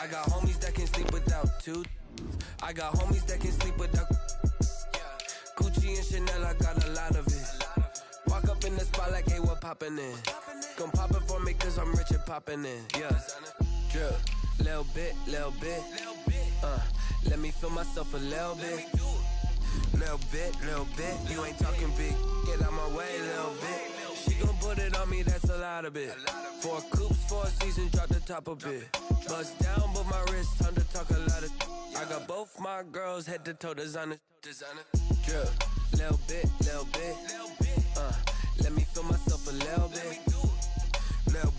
got homies that can sleep without two. I got homies that can sleep without. Gucci and Chanel, I got a lot of it. Walk up in the spot like, hey, what poppin' in? Gon' pop it for me cause I'm rich and poppin' in. Yeah, drip, little bit. Let me feel myself a little bit. Little bit. You ain't talking big. Get out my way, little bit. She gon' put it on me, that's a lot of it. 4 coops, 4 seasons, drop the top a bit. Bust down, but my wrist, time to talk a lot of. I got both my girls head to toe designer. Drip, little bit. Let me feel myself a little bit. Little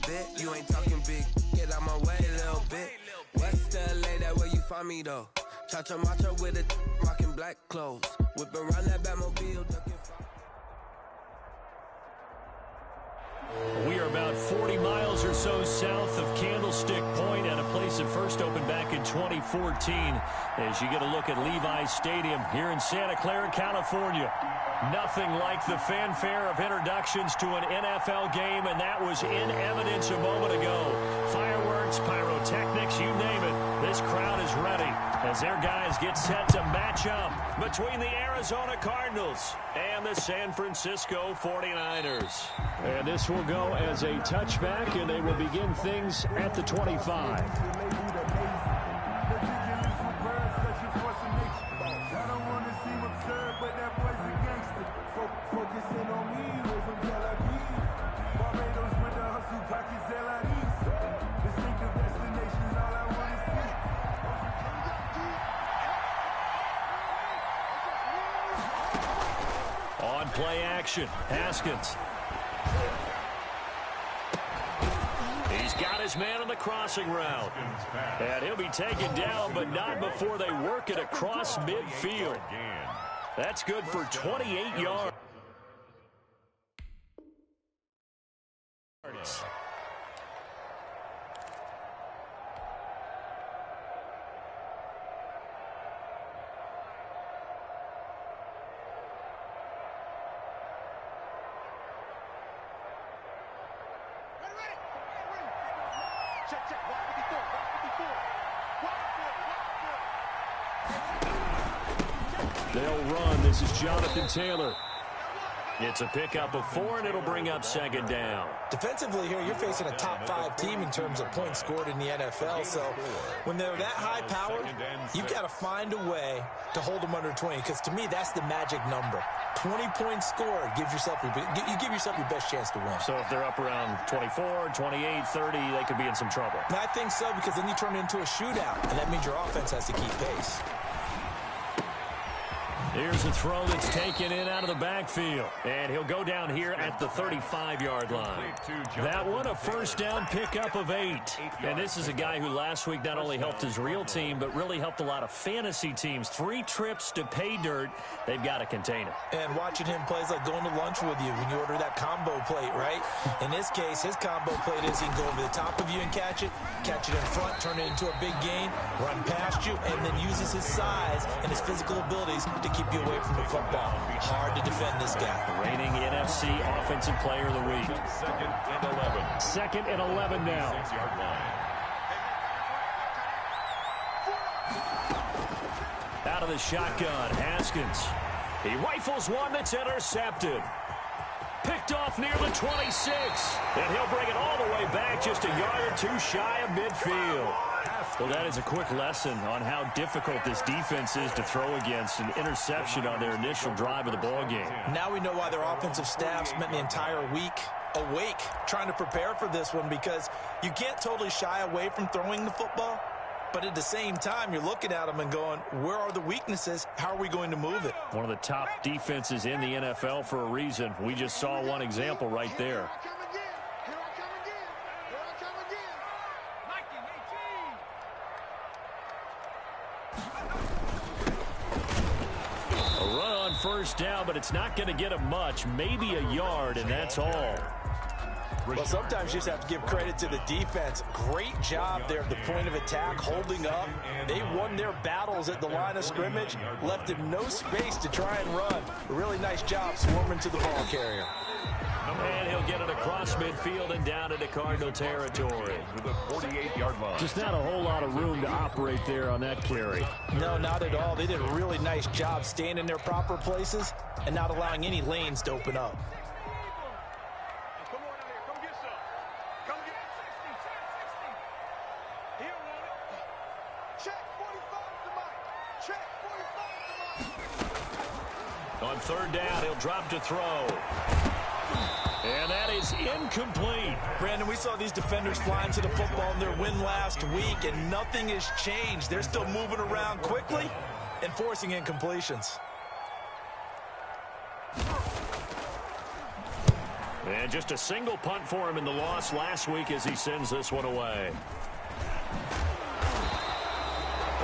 bit. You ain't talking big. Get out my way, little bit. West LA, that where you find me though. Cha-cha matcha with it, rocking black clothes. Whip around that Batmobile, ducking. We are about 40 miles or so south of Candlestick Point at a place that first opened back in 2014 as you get a look at Levi's Stadium here in Santa Clara, California. Nothing like the fanfare of introductions to an NFL game, and that was in evidence a moment ago. Fireworks, pyrotechnics, you name it. This crowd is ready as their guys get set to match up between the Arizona Cardinals and the San Francisco 49ers. And this will go as a touchback, and they will begin things at the 25. On play action, Haskins. He's got his man on the crossing route. And he'll be taken down, but not before they work it across midfield. That's good for 28 yards. They'll run. This is Jonathan Taylor. It's a pickup of 4, and it'll bring up second down. Defensively here, you're facing a top-5 team in terms of points scored in the NFL. So when they're that high-powered, you've got to find a way to hold them under 20. Because to me, that's the magic number. 20 points scored gives yourself you give yourself your best chance to win. So if they're up around 24, 28, 30, they could be in some trouble. And I think so, because then you turn it into a shootout, and that means your offense has to keep pace. Here's a throw that's taken in out of the backfield. And he'll go down here at the 35-yard line. That one, a first down pickup of 8. And this is a guy who last week not only helped his real team, but really helped a lot of fantasy teams. 3 trips to pay dirt. They've got to contain it. And watching him play is like going to lunch with you when you order that combo plate, right? In this case, his combo plate is he can go over the top of you and catch it in front, turn it into a big gain, run past you, and then uses his size and his physical abilities to keep you away from the football. Hard to defend this guy. Reigning NFC Offensive Player of the Week. Second and 11 now. 6-yard line. Out of the shotgun, Haskins. He rifles one that's intercepted. Picked off near the 26. And he'll bring it all the way back just a yard or 2 shy of midfield. Well, that is a quick lesson on how difficult this defense is to throw against. An interception on their initial drive of the ball game. Now we know why their offensive staff spent the entire week awake trying to prepare for this one, because you can't totally shy away from throwing the football. But at the same time, you're looking at them and going, where are the weaknesses? How are we going to move it? One of the top defenses in the NFL for a reason. We just saw one example right there. A run on first down, but it's not going to get him much. Maybe a yard, and that's all. Well, sometimes you just have to give credit to the defense. Great job there at the point of attack, holding up. They won their battles at the line of scrimmage, left him no space to try and run. A really nice job swarming to the ball carrier. And he'll get it across midfield and down into Cardinal territory. To the 48-yard line. Just not a whole lot of room to operate there on that carry. No, not at all. They did a really nice job staying in their proper places and not allowing any lanes to open up. On third down, he'll drop to throw. And that is incomplete. Brandon, we saw these defenders flying to the football in their win last week, and nothing has changed. They're still moving around quickly and forcing incompletions. And just a single punt for him in the loss last week as he sends this one away.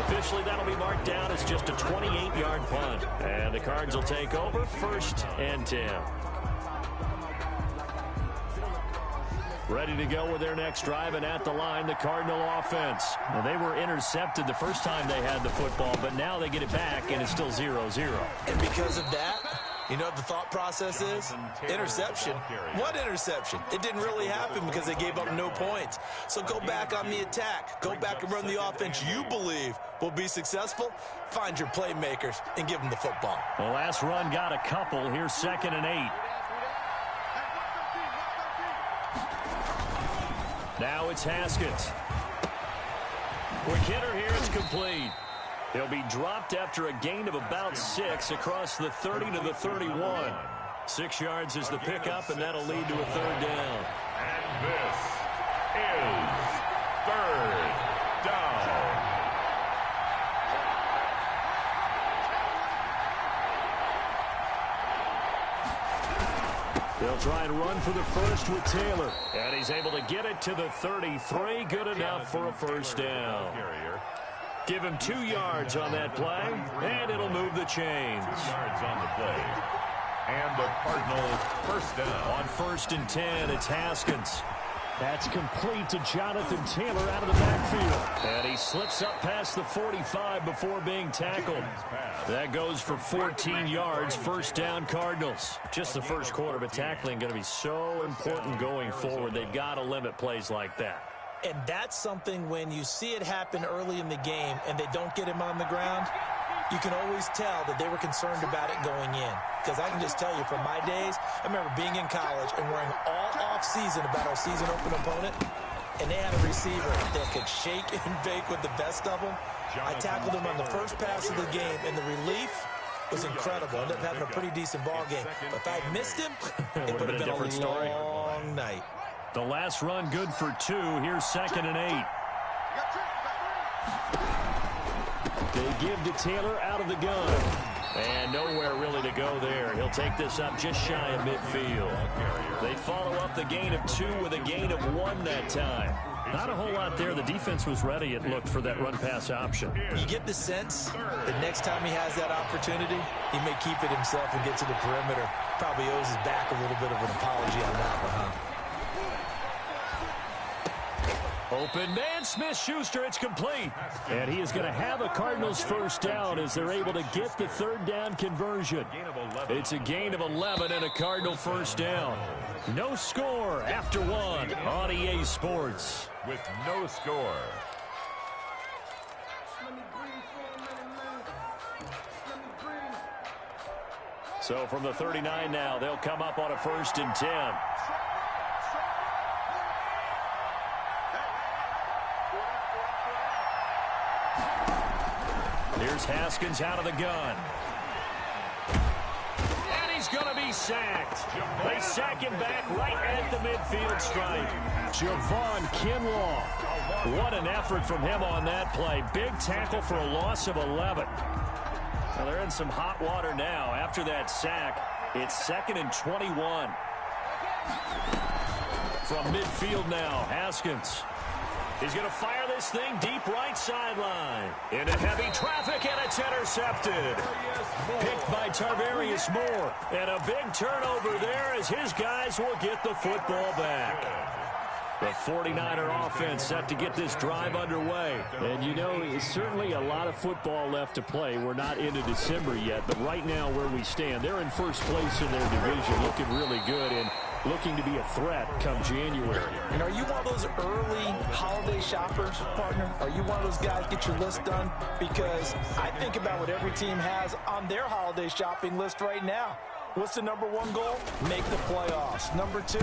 Officially, that'll be marked down as just a 28-yard punt. And the Cards will take over, 1st and 10. Ready to go with their next drive, and at the line, the Cardinal offense. Now, they were intercepted the first time they had the football, but now they get it back, and it's still 0-0. And because of that, you know what the thought process is? Interception. What interception? It didn't really happen because they gave up no points. So go back on the attack. Go back and run the offense you believe will be successful. Find your playmakers and give them the football. The last run got a couple. Here's 2nd and 8. Now it's Haskins. Quick hitter here. It's complete. He'll be dropped after a gain of about 6 across the 30 to the 31. 6 yards is the pickup, and that'll lead to a 3rd down. And this is 3rd down. They'll try and run for the first with Taylor. And he's able to get it to the 33. Good enough for a 1st down. Give him 2 yards on that play, and it'll move the chains. 2 yards on the play. And the Cardinals 1st down. On 1st and 10, it's Haskins. That's complete to Jonathan Taylor out of the backfield. And he slips up past the 45 before being tackled. That goes for 14 yards, 1st down Cardinals. Just the first quarter, but tackling going to be so important going forward. They've got to limit plays like that. And that's something when you see it happen early in the game and they don't get him on the ground, you can always tell that they were concerned about it going in. Because I can just tell you from my days, I remember being in college and worrying all off-season about our season-open opponent, and they had a receiver that could shake and bake with the best of them. I tackled him on the first pass of the game, and the relief was incredible. I ended up having a pretty decent ball game. But if I had missed him, it would have been a different story. long night. The last run good for 2. Here's 2nd and 8. They give to Taylor out of the gun. And nowhere really to go there. He'll take this up just shy of midfield. They follow up the gain of 2 with a gain of 1 that time. Not a whole lot there. The defense was ready, it looked, for that run-pass option. You get the sense that next time he has that opportunity, he may keep it himself and get to the perimeter. Probably owes his back a little bit of an apology on that one, huh? Open man, Smith-Schuster, it's complete. And he is going to have a Cardinals 1st down as they're able to get the 3rd down conversion. It's a gain of 11 and a Cardinal 1st down. No score after 1 on EA Sports. With no score. So from the 39 now, they'll come up on a 1st and 10. Here's Haskins out of the gun. And he's going to be sacked. They sack him back right at the midfield stripe. Javon Kinlaw. What an effort from him on that play. Big tackle for a loss of 11. Well, they're in some hot water now. After that sack, it's 2nd and 21. From midfield now, Haskins. He's going to fire this thing deep right sideline. Into heavy traffic, and it's intercepted. Picked by Tarvarius Moore. And a big turnover there as his guys will get the football back. The 49er offense set to get this drive underway. And, you know, it's certainly a lot of football left to play. We're not into December yet, but right now where we stand, they're in first place in their division, looking really good. And looking to be a threat come January. And are you one of those early holiday shoppers, partner? Are you one of those guys get your list done? Because I think about what every team has on their holiday shopping list right now. What's the number one goal? Make the playoffs. Number two,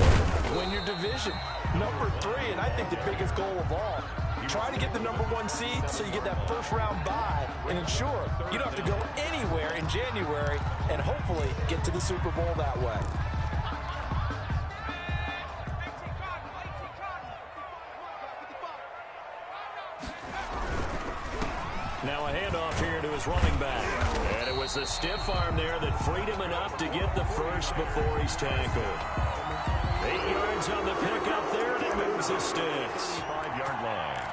win your division. Number three, and I think the biggest goal of all, try to get the number one seed so you get that first round bye and ensure you don't have to go anywhere in January and hopefully get to the Super Bowl that way. Now a handoff here to his running back. And it was the stiff arm there that freed him enough to get the first before he's tackled. 8 yards on the pickup there, and it moves the sticks. 5-yard line.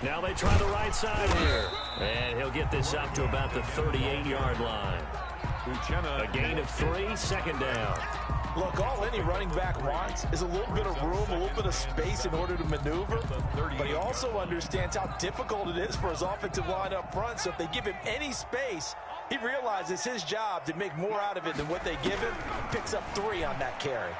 Now they try the right side here. And he'll get this up to about the 38-yard line. A gain of 3, second down. Look, all any running back wants is a little bit of room, a little bit of space in order to maneuver. But he also understands how difficult it is for his offensive line up front. So if they give him any space, he realizes his job to make more out of it than what they give him. Picks up 3 on that carry.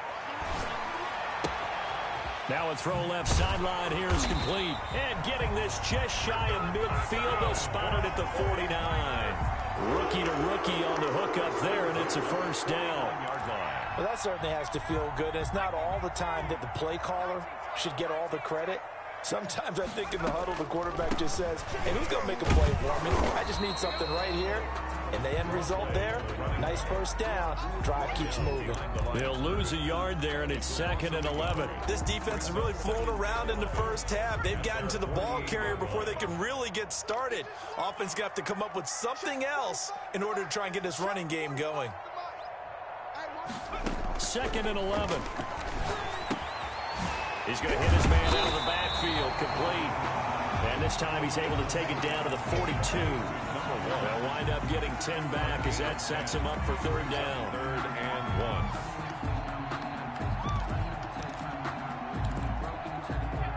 Now a throw left sideline here is complete. And getting this just shy of midfield. They'll spot it at the 49. Rookie to rookie on the hook up there, and it's a first down. Well, that certainly has to feel good. It's not all the time that the play caller should get all the credit. Sometimes I think in the huddle, the quarterback just says, hey, who's going to make a play for me? I just need something right here. And the end result there, nice first down. Drive keeps moving. They'll lose a yard there, and it's 2nd and 11. This defense is really flown around in the first half. They've gotten to the ball carrier before they can really get started. Offense got to come up with something else in order to try and get this running game going. 2nd and 11. He's going to hit his man out of the backfield, complete. And this time he's able to take it down to the 42. They'll wind up getting 10 back as that sets him up for 3rd down. 3rd and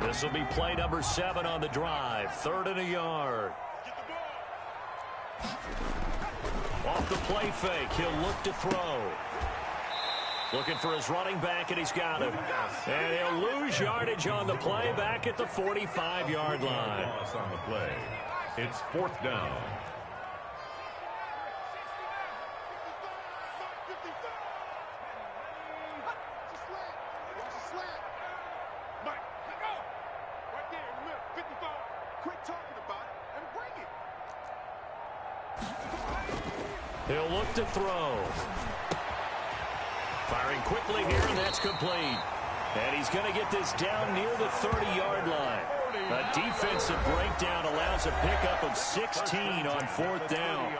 1. This will be play number 7 on the drive. 3rd and a yard. Off the play fake, he'll look to throw. Looking for his running back, and he's got him. And he'll lose yardage on the play back at the 45-yard line. Loss on the play. It's 4th down. He'll look to throw. Firing quickly here, and that's complete. And he's going to get this down near the 30-yard line. A defensive breakdown allows a pickup of 16 on 4th down.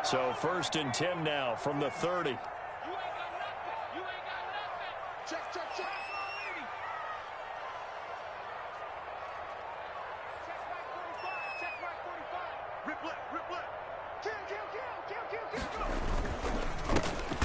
So 1st and 10 now from the 30.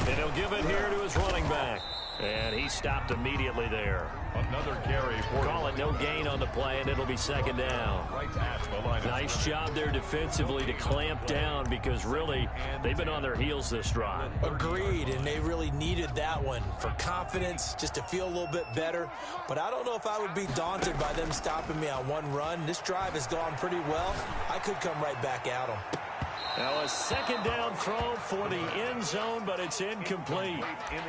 And he'll give it here to his running back. And he stopped immediately there. Another carry for Call it no gain on the play, and it'll be 2nd down. right at the line. Nice job there defensively to clamp down because really they've been on their heels this drive. Agreed, and they really needed that one for confidence, just to feel a little bit better. But I don't know if I would be daunted by them stopping me on one run. This drive has gone pretty well. I could come right back at them. Now a 2nd down throw for the end zone, but it's incomplete.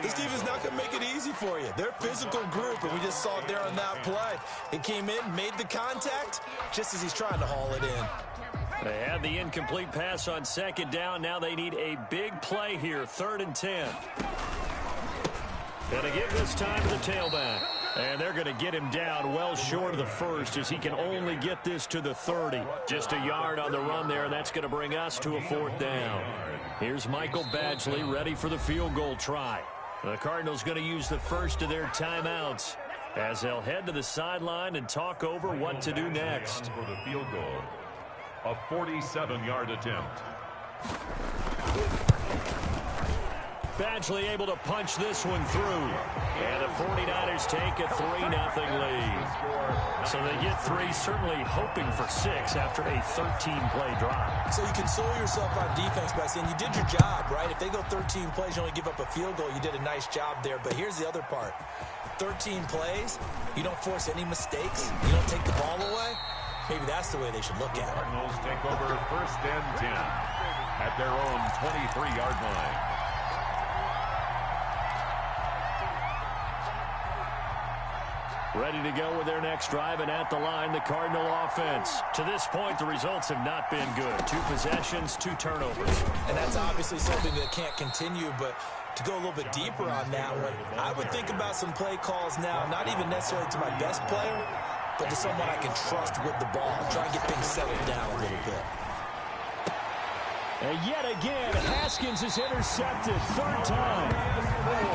This defense is not going to make it easy for you. They're a physical group, and we just saw it there on that play. It came in, made the contact, just as he's trying to haul it in. They had the incomplete pass on 2nd down. Now they need a big play here, 3rd and 10. Going to give this time to the tailback. And they're going to get him down well short of the 1st as he can only get this to the 30. Just a yard on the run there, and that's going to bring us to a 4th down. Here's Michael Badgley ready for the field goal try. The Cardinals going to use the first of their timeouts as they'll head to the sideline and talk over what to do next. For the field goal. A 47-yard attempt. Badgley able to punch this one through. And the 49ers take a 3-0 lead. So they get 3, certainly hoping for 6 after a 13-play drive. So you console yourself on defense by saying you did your job, right? If they go 13 plays, you only give up a field goal, you did a nice job there. But here's the other part. 13 plays, you don't force any mistakes, you don't take the ball away. Maybe that's the way they should look at it. Cardinals take over 1st and 10 at their own 23-yard line. Ready to go with their next drive, and at the line, the Cardinal offense. To this point, the results have not been good. 2 possessions, 2 turnovers. And that's obviously something that can't continue, but to go a little bit deeper on that one, I would think about some play calls now, not even necessarily to my best player, but to someone I can trust with the ball. Try and get things settled down a little bit. And yet again, Haskins is intercepted. 3rd time.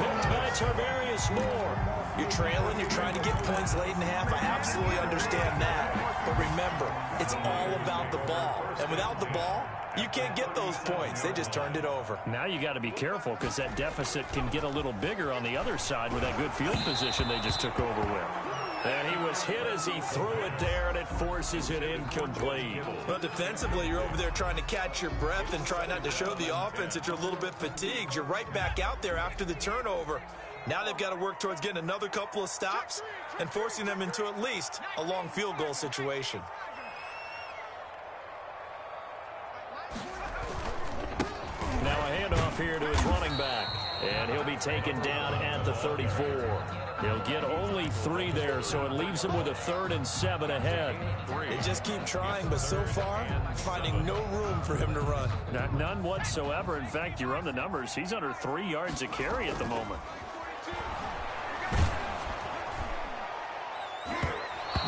Picked by Tarvarius Moore. You're trailing, you're trying to get points late in half. I absolutely understand that. But remember, it's all about the ball. And without the ball, you can't get those points. They just turned it over. Now you got to be careful because that deficit can get a little bigger on the other side with that good field position they just took over with. And he was hit as he threw it there, and it forces it incomplete. Well, defensively, you're over there trying to catch your breath and try not to show the offense that you're a little bit fatigued. You're right back out there after the turnover. Now they've got to work towards getting another couple of stops and forcing them into at least a long field goal situation. Now a handoff here to his running back. And he'll be taken down at the 34. He'll get only 3 there, so it leaves him with a 3rd and 7 ahead. They just keep trying, but so far, finding no room for him to run. None whatsoever. In fact, you run the numbers. He's under 3 yards a carry at the moment.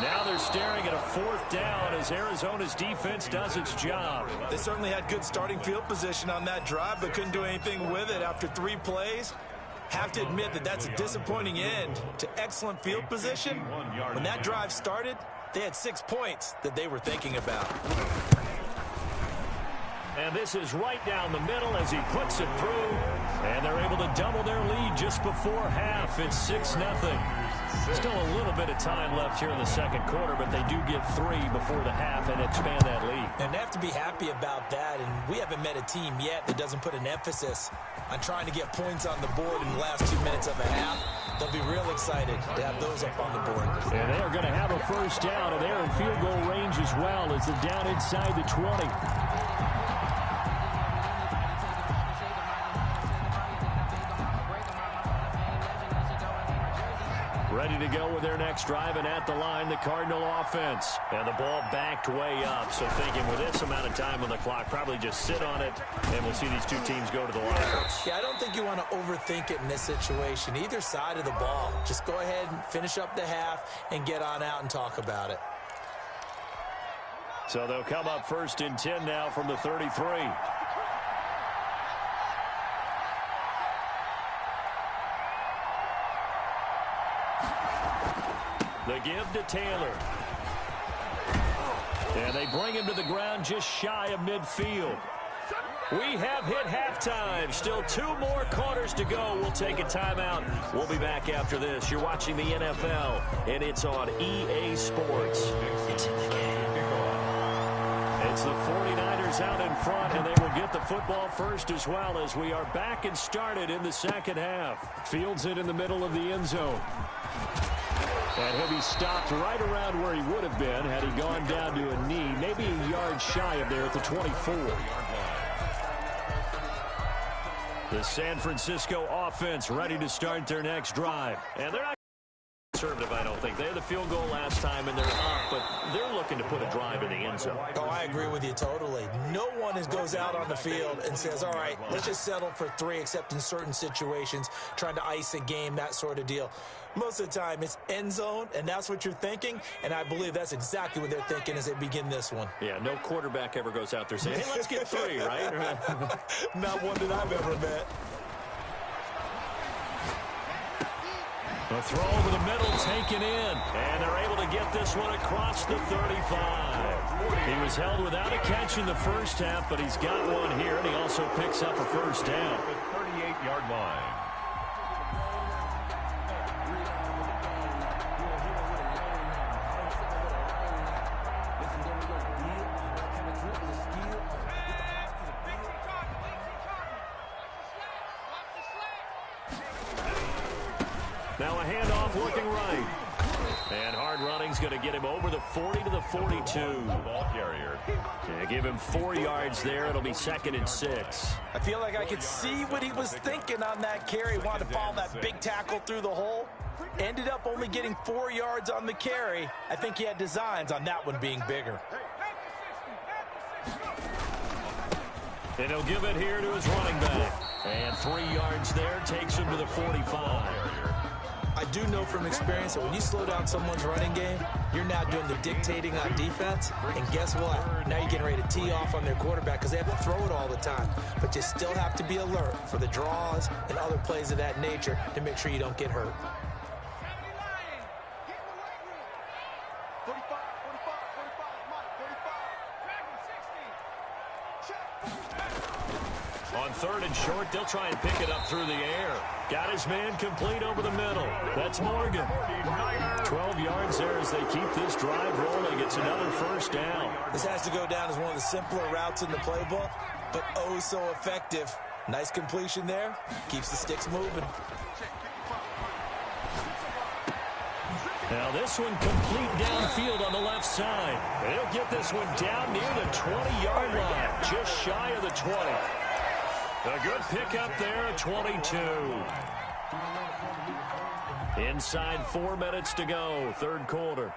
Now they're staring at a 4th down as Arizona's defense does its job. They certainly had good starting field position on that drive, but couldn't do anything with it after 3 plays. Have to admit that that's a disappointing end to excellent field position. When that drive started, they had 6 points that they were thinking about. And this is right down the middle as he puts it through. And they're able to double their lead just before half. It's 6-0. Still a little bit of time left here in the second quarter, but they do get 3 before the half and expand that lead. And they have to be happy about that, and we haven't met a team yet that doesn't put an emphasis on trying to get points on the board in the last 2 minutes of a half. They'll be real excited to have those up on the board. And they are going to have a 1st down, and they're in field goal range as well as they're down inside the 20. Ready to go with their next drive, and at the line, the Cardinal offense. And the ball backed way up, so thinking with this amount of time on the clock, probably just sit on it, and we'll see these 2 teams go to the lockers. Yeah, I don't think you want to overthink it in this situation. Either side of the ball. Just go ahead and finish up the half and get on out and talk about it. So they'll come up 1st and 10 now from the 33. The give to Taylor. And they bring him to the ground just shy of midfield. We have hit halftime. Still 2 more quarters to go. We'll take a timeout. We'll be back after this. You're watching the NFL, and it's on EA Sports. It's in the game. It's the 49ers out in front, and they will get the football first as well as we are back and started in the second half. Fields it in the middle of the end zone. And he'll be stopped right around where he would have been had he gone down to a knee, maybe a yard shy of there at the 24. The San Francisco offense ready to start their next drive. And they're not conservative, I don't think. They had the field goal last time, and they're up, but they're looking to put a drive in the end zone. Oh, I agree with you totally. No one goes out on the field and says, all right, let's just settle for 3, except in certain situations, trying to ice a game, that sort of deal. Most of the time, it's end zone, and that's what you're thinking, and I believe that's exactly what they're thinking as they begin this one. Yeah, no quarterback ever goes out there saying, hey, let's get 3, right? Not one that I've ever met. A throw over the middle taken in, and they're able to get this one across the 35. He was held without a catch in the first half, but he's got one here, and he also picks up a first down. The 38-yard line. Now a handoff looking right. And hard running's going to get him over the 40 to the 42. Ball carrier. Yeah, give him 4 yards there. It'll be 2nd and 6. I feel like I could see what he was thinking on that carry. Wanted to follow that big tackle through the hole. Ended up only getting 4 yards on the carry. I think he had designs on that one being bigger. And he'll give it here to his running back. And 3 yards there takes him to the 45. I do know from experience that when you slow down someone's running game, you're now doing the dictating on defense. And guess what? Now you're getting ready to tee off on their quarterback because they have to throw it all the time. But you still have to be alert for the draws and other plays of that nature to make sure you don't get hurt. On 3rd and short, they'll try and pick it up through the air. Got his man complete over the middle. That's Morgan. 12 yards there as they keep this drive rolling. It's another first down. This has to go down as one of the simpler routes in the playbook, but oh so effective. Nice completion there. Keeps the sticks moving. Now this one complete downfield on the left side. They'll get this one down near the 20-yard line, just shy of the 20. A good pickup there at 22. Inside 4 minutes to go, 3rd quarter.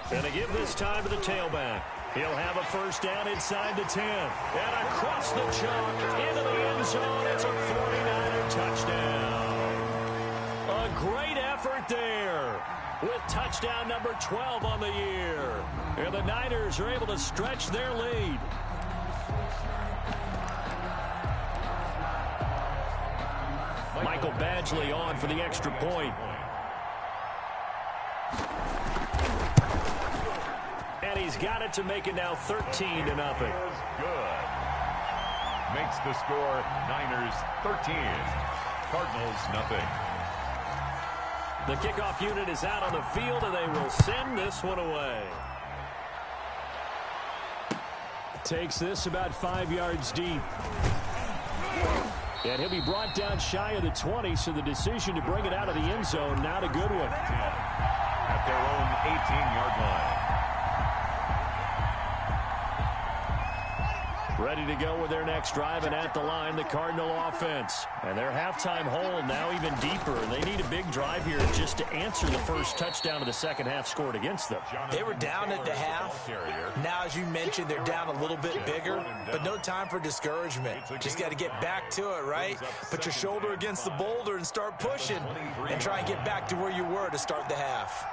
Gonna give this time to the tailback. He'll have a first down inside the 10. And across the chalk, into the end zone. It's a 49er touchdown. A great effort there, with touchdown number 12 on the year. And the Niners are able to stretch their lead. Michael Badgley on for the extra point. And he's got it to make it now 13-0. Good. Makes the score Niners 13. Cardinals nothing. The kickoff unit is out on the field, and they will send this one away. Takes this about 5 yards deep. And he'll be brought down shy of the 20, so the decision to bring it out of the end zone, not a good one. At their own 18-yard line. Ready to go with their next drive, and at the line, the Cardinal offense. And their halftime hole now even deeper, and they need a big drive here just to answer the first touchdown of the second half scored against them. They were down at the half. Now, as you mentioned, they're down a little bit bigger, but no time for discouragement. Just got to get back to it, right? Put your shoulder against the boulder and start pushing, and try and get back to where you were to start the half.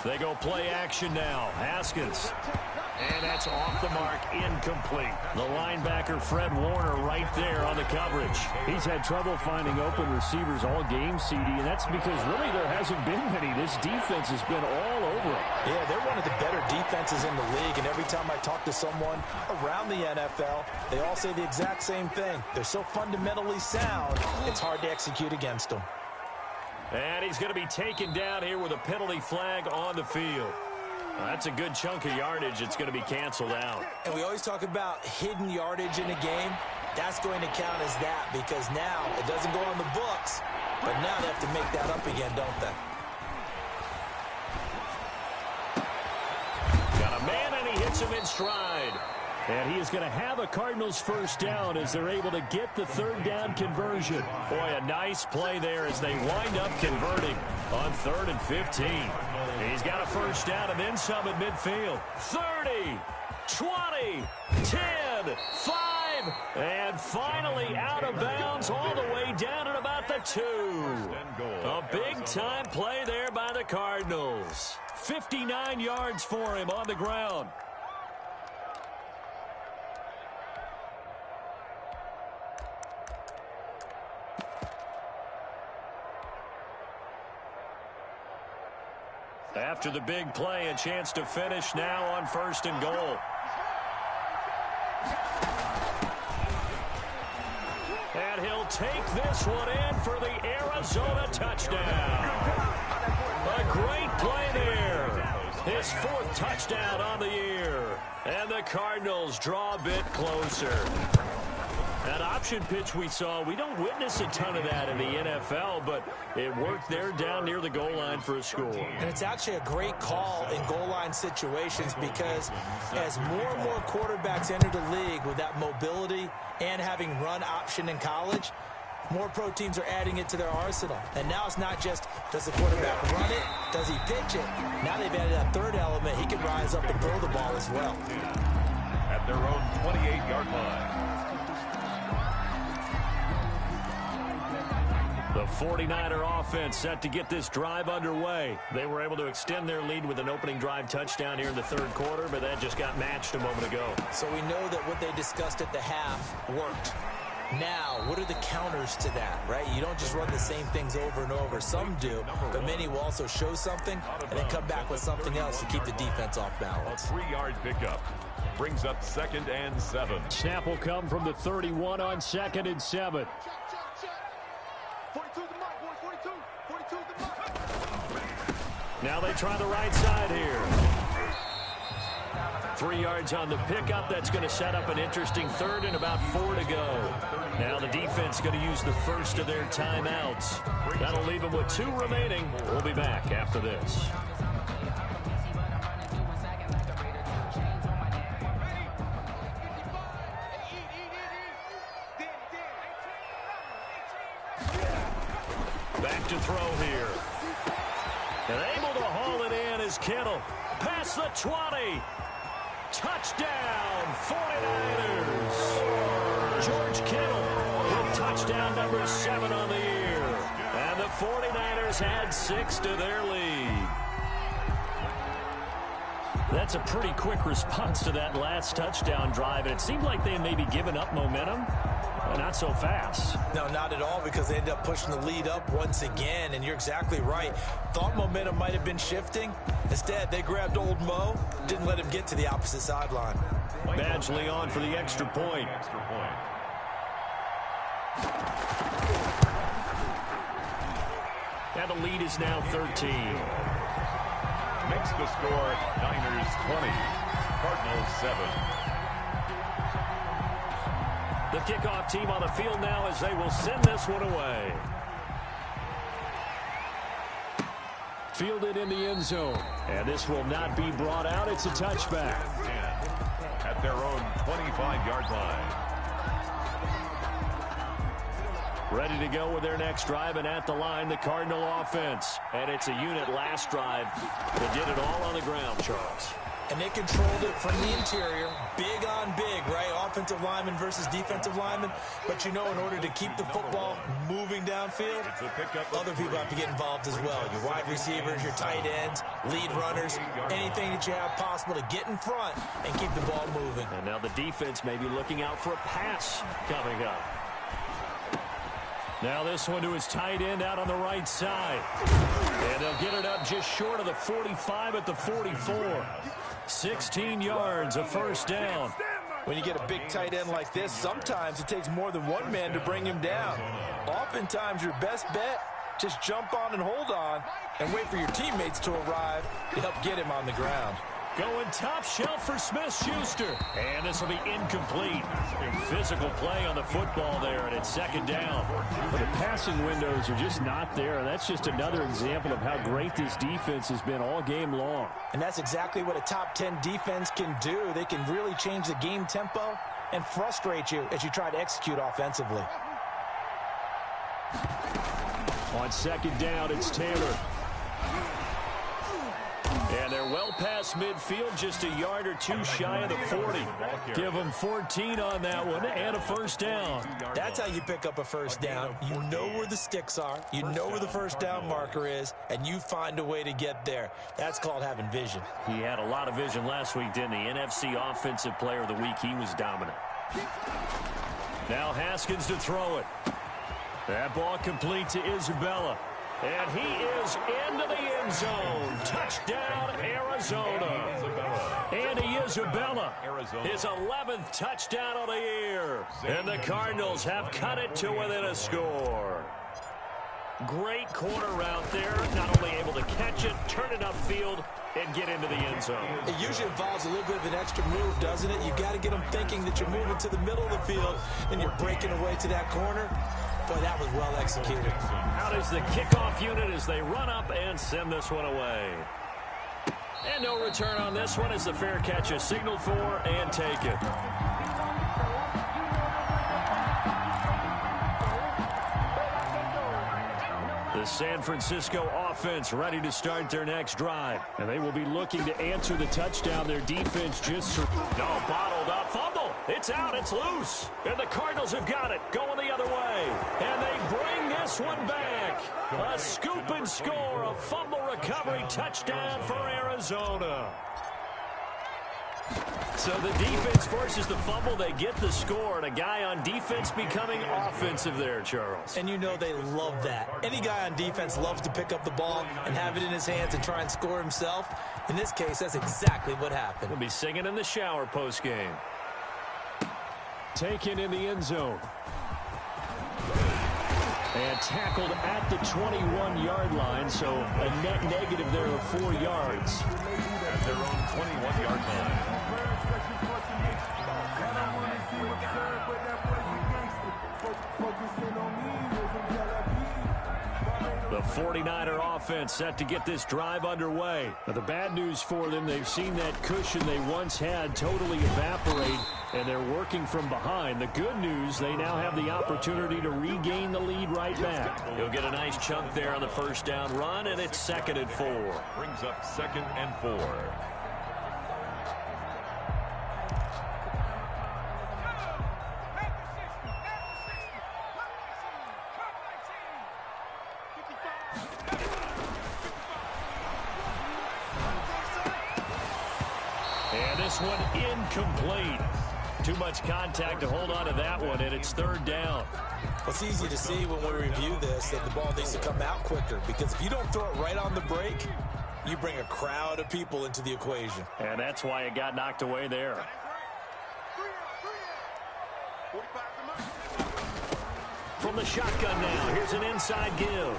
They go play action now. Haskins. And that's off the mark, incomplete. The linebacker, Fred Warner, right there on the coverage. He's had trouble finding open receivers all game, CD, and that's because really there hasn't been many. This defense has been all over it. Yeah, they're one of the better defenses in the league, and every time I talk to someone around the NFL, they all say the exact same thing. They're so fundamentally sound, it's hard to execute against them. And he's going to be taken down here with a penalty flag on the field. That's a good chunk of yardage. It's going to be canceled out. And we always talk about hidden yardage in a game. That's going to count as that because now it doesn't go on the books, but now they have to make that up again, don't they? Got a man, and he hits him in stride. And he is going to have a Cardinals first down as they're able to get the third down conversion. Boy, a nice play there as they wind up converting on 3rd and 15. He's got a first down and then some at midfield. 30, 20, 10, 5, and finally out of bounds all the way down at about the 2. A big-time play there by the Cardinals. 59 yards for him on the ground. After the big play, a chance to finish now on 1st and goal. And he'll take this one in for the Arizona touchdown. A great play there. His 4th touchdown on the year. And the Cardinals draw a bit closer. That option pitch we saw, we don't witness a ton of that in the NFL, but it worked there down near the goal line for a score. And it's actually a great call in goal line situations because as more and more quarterbacks enter the league with that mobility and having run option in college, more pro teams are adding it to their arsenal. And now it's not just, does the quarterback run it? Does he pitch it? Now they've added that 3rd element. He can rise up and throw the ball as well. At their own 28-yard line. The 49er offense set to get this drive underway. They were able to extend their lead with an opening drive touchdown here in the 3rd quarter, but that just got matched a moment ago. So we know that what they discussed at the half worked. Now, what are the counters to that, right? You don't just run the same things over and over. Some do, but many will also show something and then come back with something else to keep the defense off balance. A 3-yard pickup brings up 2nd and 7. Snap will come from the 31 on 2nd and 7. 42 the mark, boys. 42 the mark. Now they try the right side here. 3 yards on the pickup. That's going to set up an interesting 3rd and about 4 to go. Now the defense going to use the first of their timeouts. That'll leave them with 2 remaining. We'll be back after this. Back to throw here. And able to haul it in is Kittle. Past the 20. Touchdown, 49ers. George Kittle with touchdown number 7 on the year. And the 49ers add 6 to their lead. That's a pretty quick response to that last touchdown drive. And it seemed like they may be giving up momentum. Not so fast. No, not at all, because they ended up pushing the lead up once again, and you're exactly right. Thought momentum might have been shifting. Instead, they grabbed old Mo, didn't let him get to the opposite sideline. Badgley on for the extra point. And the lead is now 13. Makes the score Niners 20, Cardinals 7. The kickoff team on the field now as they will send this one away. Fielded in the end zone. And this will not be brought out. It's a touchback. At their own 25-yard line. Ready to go with their next drive, and at the line, the Cardinal offense. And it's a unit last drive that did it all on the ground, Charles. And they controlled it from the interior, big on big, right? Offensive lineman versus defensive lineman. But, you know, in order to keep the football moving downfield, other people have to get involved as well. Your wide receivers, your tight ends, lead runners, anything that you have possible to get in front and keep the ball moving. And now the defense may be looking out for a pass coming up. Now this one to his tight end out on the right side. And they'll get it up just short of the 45 at the 44. 16 yards, a first down. When you get a big tight end like this, sometimes it takes more than one man to bring him down. Oftentimes your best bet, just jump on and hold on and wait for your teammates to arrive to help get him on the ground. Going top shelf for Smith-Schuster. And this will be incomplete. Physical play on the football there, and it's second down. But the passing windows are just not there. That's just another example of how great this defense has been all game long. And that's exactly what a top 10 defense can do. They can really change the game tempo and frustrate you as you try to execute offensively. On second down, it's Taylor. And they're well past midfield, just a yard or two shy of the 40. Give them 14 on that one and a first down. That's how you pick up a first down. You know where the sticks are, you know where the first down marker is, and you find a way to get there. That's called having vision. He had a lot of vision last week, didn't he? NFC Offensive Player of the Week. He was dominant. Now Haskins to throw it. That ball complete to Isabella. And he is into the end zone. Touchdown, Arizona. Andy Isabella, his 11th touchdown of the year. And the Cardinals have cut it to within a score. Great corner route there. Not only able to catch it, turn it upfield, and get into the end zone. It usually involves a little bit of an extra move, doesn't it? You got to get them thinking that you're moving to the middle of the field and you're breaking away to that corner. Boy, that was well executed. Out is the kickoff unit as they run up and send this one away. And no return on this one as the fair catch is signaled for and taken. The San Francisco offense ready to start their next drive. And they will be looking to answer the touchdown. Their defense just... No, bottled up. Fumble. It's out. It's loose. And the Cardinals have got it. Going the other way. And they bring this one back. A scoop and score. A fumble recovery touchdown for Arizona. So the defense forces the fumble. They get the score. And a guy on defense becoming offensive there, Charles. And you know they love that. Any guy on defense loves to pick up the ball and have it in his hands and try and score himself. In this case, that's exactly what happened. We'll be singing in the shower postgame. Taken in the end zone. And tackled at the 21-yard line, so a net negative there of 4 yards. At their own 21-yard line. The 49er offense set to get this drive underway. Now, the bad news for them, they've seen that cushion they once had totally evaporate, and they're working from behind. The good news, they now have the opportunity to regain the lead right back. He'll get a nice chunk there on the first down run, and it's 2nd and 4. Brings up 2nd and 4. This one incomplete. Too much contact to hold on to that one, and it's 3rd down. Well, it's easy to see when we review this that the ball needs to come out quicker, because if you don't throw it right on the break, you bring a crowd of people into the equation. And that's why it got knocked away there. From the shotgun now, here's an inside give.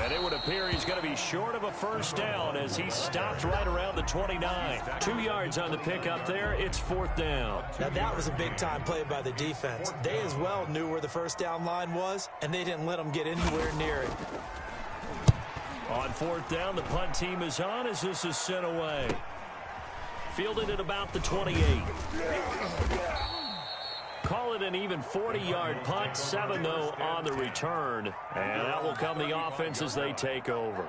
And it would appear he's going to be short of a first down as he stopped right around the 29. 2 yards on the pickup there. It's 4th down. Now, that was a big-time play by the defense. They as well knew where the first down line was, and they didn't let them get anywhere near it. On 4th down, the punt team is on as this is sent away. Fielded at about the 28. Call it an even 40-yard punt. 7, though, on the return. And that will come the offense as they take over.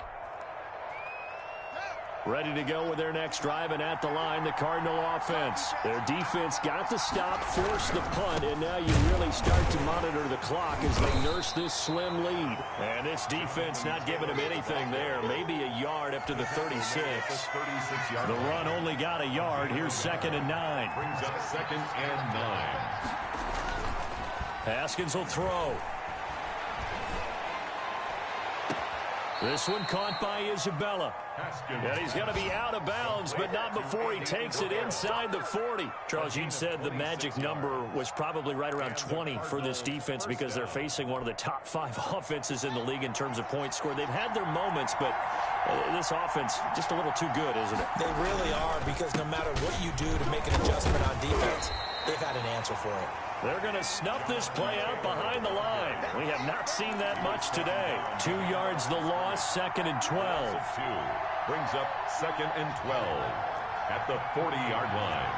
Ready to go with their next drive, and at the line, the Cardinal offense. Their defense got the stop, forced the punt, and now you really start to monitor the clock as they nurse this slim lead. And this defense not giving them anything there. Maybe a yard up to the 36. The run only got a yard. Here's 2nd and 9. Brings up 2nd and 9. Haskins will throw. This one caught by Isabella. And he's going to be out of bounds, but not before he takes it inside the 40. Charles, you said the magic number was probably right around 20 for this defense because they're facing one of the top 5 offenses in the league in terms of points scored. They've had their moments, but this offense just a little too good, isn't it? They really are, because no matter what you do to make an adjustment on defense, they've had an answer for it. They're going to snuff this play out behind the line. We have not seen that much today. 2 yards the loss, 2nd and 12. 2 brings up 2nd and 12 at the 40-yard line.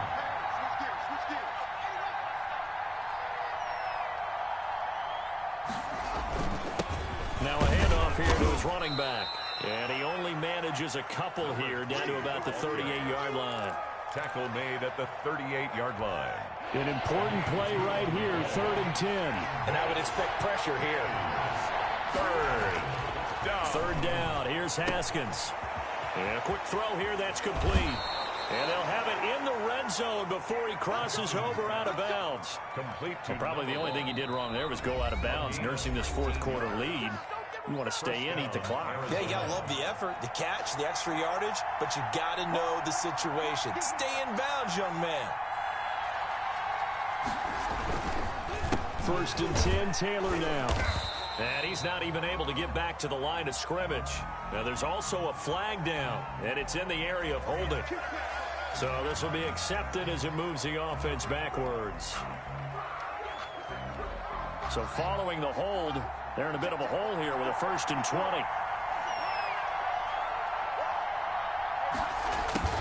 Now a handoff here to his running back. And he only manages a couple here down to about the 38-yard line. Tackle made at the 38-yard line. An important play right here, 3rd and 10. And I would expect pressure here. 3rd down. 3rd down. Here's Haskins. And a quick throw here. That's complete. And they'll have it in the red zone before he crosses over out of bounds. Complete to Probably the only thing he did wrong there was go out of bounds, nursing this 4th quarter lead. You want to stay in, eat the clock. Yeah, you got to love the effort, the catch, the extra yardage, but you got to know the situation. Stay in bounds, young man. 1st and 10, Taylor now. And he's not even able to get back to the line of scrimmage. Now there's also a flag down, and it's in the area of holding. So this will be accepted as it moves the offense backwards. So following the hold, they're in a bit of a hole here with a 1st and 20.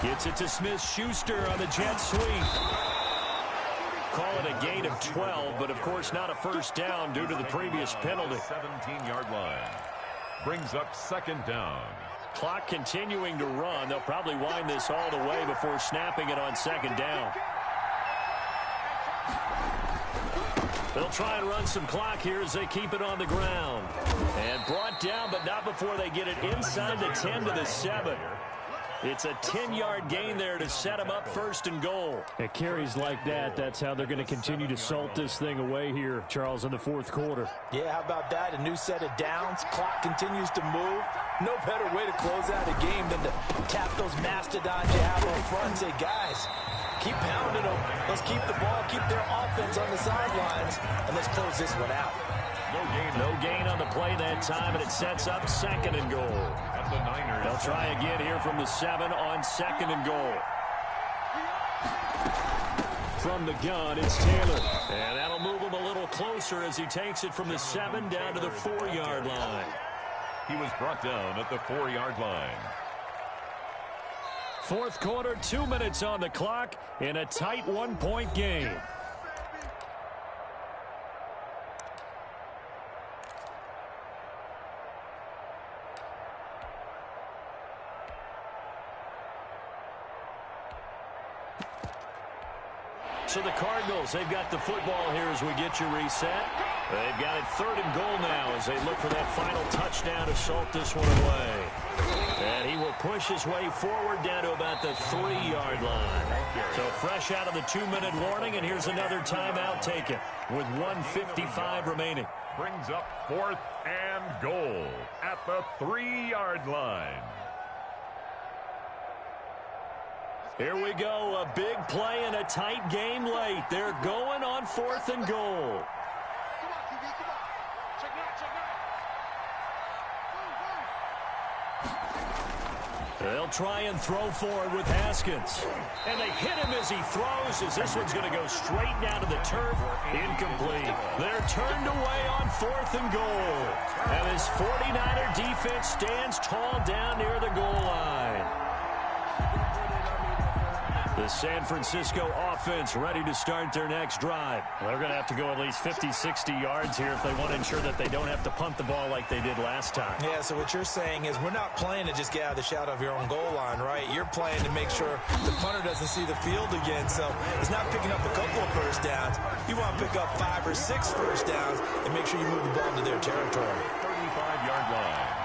Gets it to Smith-Schuster on the jet sweep. Call it a gain of 12, but of course not a first down due to the previous penalty. 17-yard line. Brings up 2nd down. Clock continuing to run. They'll probably wind this all the way before snapping it on 2nd down. They'll try and run some clock here as they keep it on the ground. And brought down, but not before they get it inside the 10 to the 7. It's a 10-yard gain there to set them up 1st and goal. At carries like that, that's how they're going to continue to salt this thing away here, Charles, in the 4th quarter. Yeah, how about that? A new set of downs. Clock continues to move. No better way to close out a game than to tap those mastodons you have up front and say, guys, keep pounding them. Let's keep the ball, keep their offense on the sidelines, and let's close this one out. No gain on the play that time, and it sets up 2nd and goal. At the Niners. They'll try again here from the 7 on 2nd and goal. From the gun, it's Taylor. And that'll move him a little closer as he takes it from the 7 down to the 4-yard line. He was brought down at the 4-yard line. 4th quarter, 2 minutes on the clock in a tight 1-point game. So the Cardinals, they've got the football here as we get you reset. They've got it 3rd and goal now as they look for that final touchdown to salt this one away. And he will push his way forward down to about the 3-yard line. So fresh out of the 2-minute warning, and here's another timeout taken with 1:55 remaining. Brings up 4th and goal at the 3-yard line. Here we go, a big play and a tight game late. They're going on 4th and goal. They'll try and throw forward with Haskins. And they hit him as he throws, as this one's going to go straight down to the turf. Incomplete. They're turned away on 4th and goal. And this 49er defense stands tall down near the goal line. The San Francisco offense ready to start their next drive. They're going to have to go at least 50, 60 yards here if they want to ensure that they don't have to punt the ball like they did last time. Yeah, so what you're saying is we're not playing to just get out of the shadow of your own goal line, right? You're playing to make sure the punter doesn't see the field again. So it's not picking up a couple of first downs. You want to pick up 5 or 6 first downs and make sure you move the ball into their territory. 35-yard line.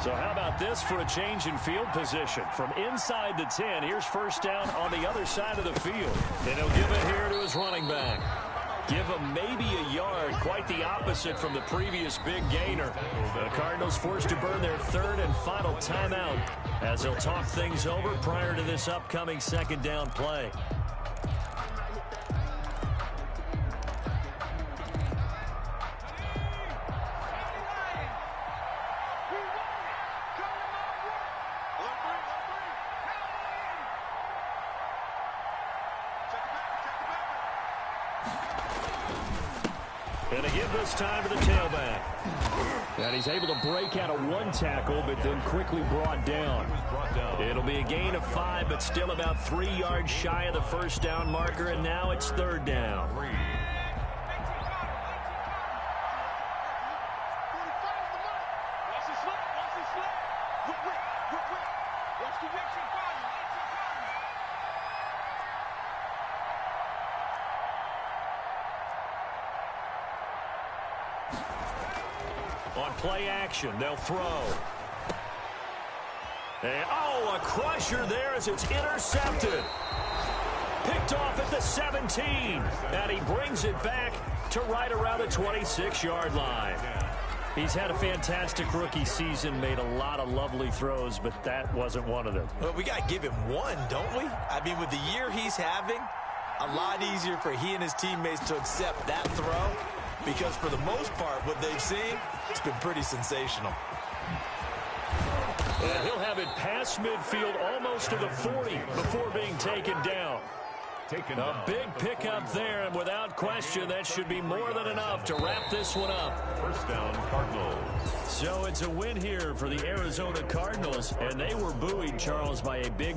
So how about this for a change in field position? From inside the 10, here's first down on the other side of the field. And he'll give it here to his running back. Give him maybe a yard, quite the opposite from the previous big gainer. The Cardinals forced to burn their 3rd and final timeout as they'll talk things over prior to this upcoming 2nd down play. And again this time to the tailback. And he's able to break out of 1 tackle, but then quickly brought down. It'll be a gain of 5, but still about 3 yards shy of the first down marker, and now it's 3rd down. On play action, they'll throw. And, oh, a crusher there as it's intercepted. Picked off at the 17. And he brings it back to right around the 26-yard line. He's had a fantastic rookie season, made a lot of lovely throws, but that wasn't one of them. Well, we got to give him one, don't we? I mean, with the year he's having, a lot easier for he and his teammates to accept that throw because for the most part, what they've seen, it's been pretty sensational. And he'll have it past midfield almost to the 40 before being taken down. A big pickup there, and without question, that should be more than enough to wrap this one up. First down, Cardinals. So it's a win here for the Arizona Cardinals, and they were buoyed, Charles, by a big